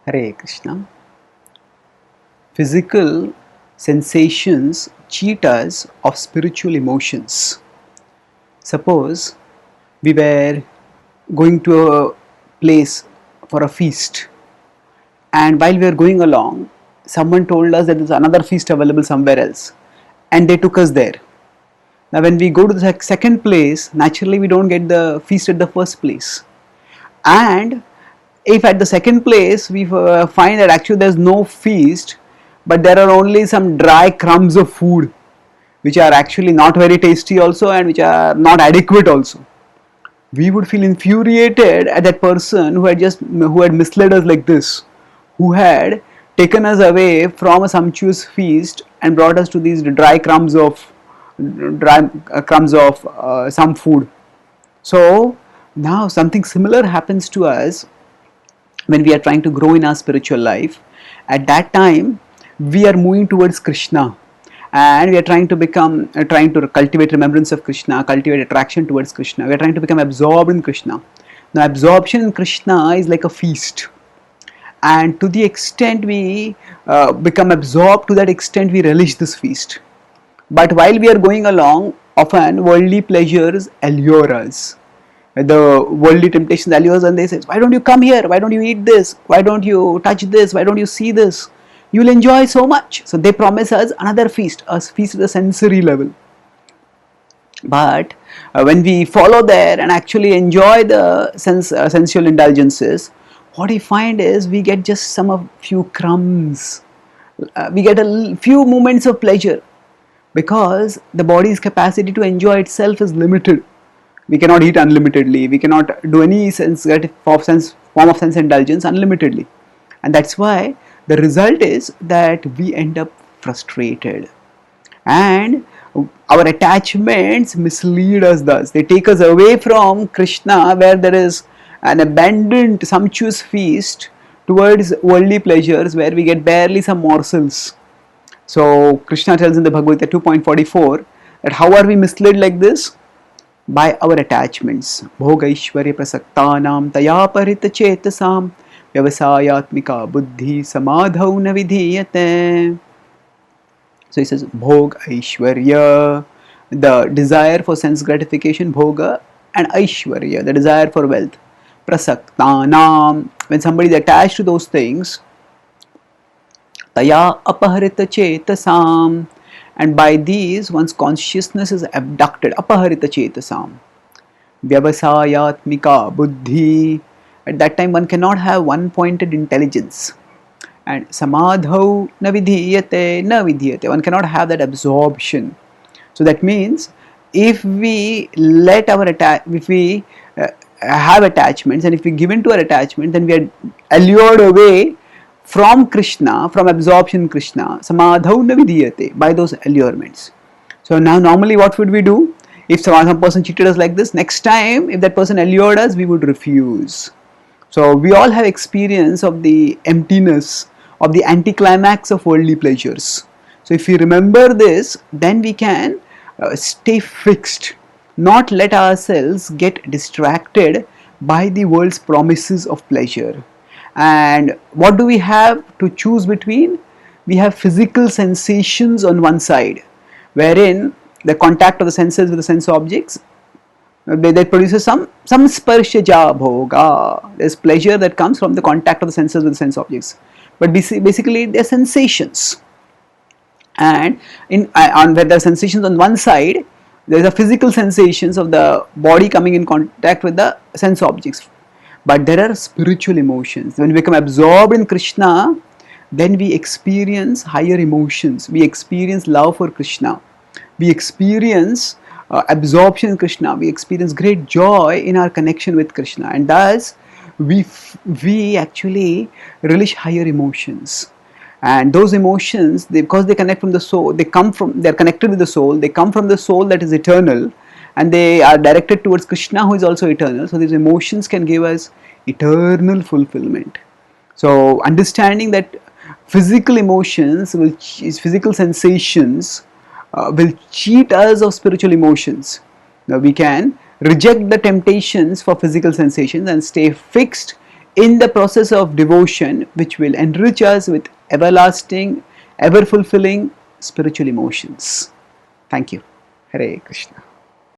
Hare Krishna. Physical sensations cheat us of spiritual emotions. Suppose we were going to a place for a feast, and while we were going along, someone told us that there's another feast available somewhere else, and they took us there. Now, when we go to the second place, naturally we don't get the feast at the first place. And if at the second place we find that actually there's no feast, but there are only some dry crumbs of food which are actually not very tasty also and which are not adequate also, we would feel infuriated at that person who had misled us like this, who had taken us away from a sumptuous feast and brought us to these dry crumbs of some food. So now something similar happens to us when we are trying to grow in our spiritual life. At that time we are moving towards Krishna, and we are trying to cultivate remembrance of Krishna, cultivate attraction towards Krishna. We are trying to become absorbed in Krishna. Now absorption in Krishna is like a feast, and to the extent we become absorbed, to that extent we relish this feast. But while we are going along, often worldly pleasures allure us. The worldly temptations allures, and they say, why don't you come here, why don't you eat this, why don't you touch this, why don't you see this, you will enjoy so much. So they promise us another feast, a feast at the sensory level. But when we follow there and actually enjoy the sensual indulgences, what we find is we get just few crumbs, we get a few moments of pleasure, because the body's capacity to enjoy itself is limited. We cannot eat unlimitedly, we cannot do any form of sense indulgence unlimitedly, and that's why the result is that we end up frustrated, and our attachments mislead us. Thus they take us away from Krishna, where there is an abundant sumptuous feast, towards worldly pleasures where we get barely some morsels. So Krishna tells in the Bhagavad-gita 2.44 that how are we misled like this? By our attachments. Bhogaishwarya prasaktanam taya parita chetasam vyavasayatmika buddhi samadhau na vidhiyate. So he says bhog aishwarya, the desire for sense gratification, bhoga, and aishwarya, the desire for wealth. Prasaktanam, when somebody is attached to those things, taya apaharita chetasam, and by these one's consciousness is abducted. Apaharita chetasam. Vyavasayatmika buddhi. At that time one cannot have one-pointed intelligence. And samadhau na vidhiyate, one cannot have that absorption. So that means if we have attachments, and if we give in to our attachment, then we are allured away from Krishna, from absorption Krishna, samadhau na vidhiyate, by those allurements. So now normally what would we do? If some person cheated us like this, next time if that person allured us, we would refuse. So we all have experience of the emptiness, of the anticlimax of worldly pleasures. So if we remember this, then we can stay fixed, not let ourselves get distracted by the world's promises of pleasure. And what do we have to choose between? We have physical sensations on one side, wherein the contact of the senses with the sense objects, that produces some sparshaja bhoga. There's pleasure that comes from the contact of the senses with the sense objects. But basically they're sensations. And where there are sensations on one side, there is a physical sensations of the body coming in contact with the sense objects. But there are spiritual emotions. When we become absorbed in Krishna, then we experience higher emotions. We experience love for Krishna. We experience absorption in Krishna. We experience great joy in our connection with Krishna. And thus, we actually relish higher emotions. And those emotions, because they connect from the soul, they are connected with the soul, they come from the soul that is eternal, and they are directed towards Krishna, who is also eternal. So these emotions can give us eternal fulfillment. So understanding that physical emotions, physical sensations will cheat us of spiritual emotions. Now we can reject the temptations for physical sensations and stay fixed in the process of devotion, which will enrich us with everlasting, ever fulfilling spiritual emotions. Thank you. Hare Krishna.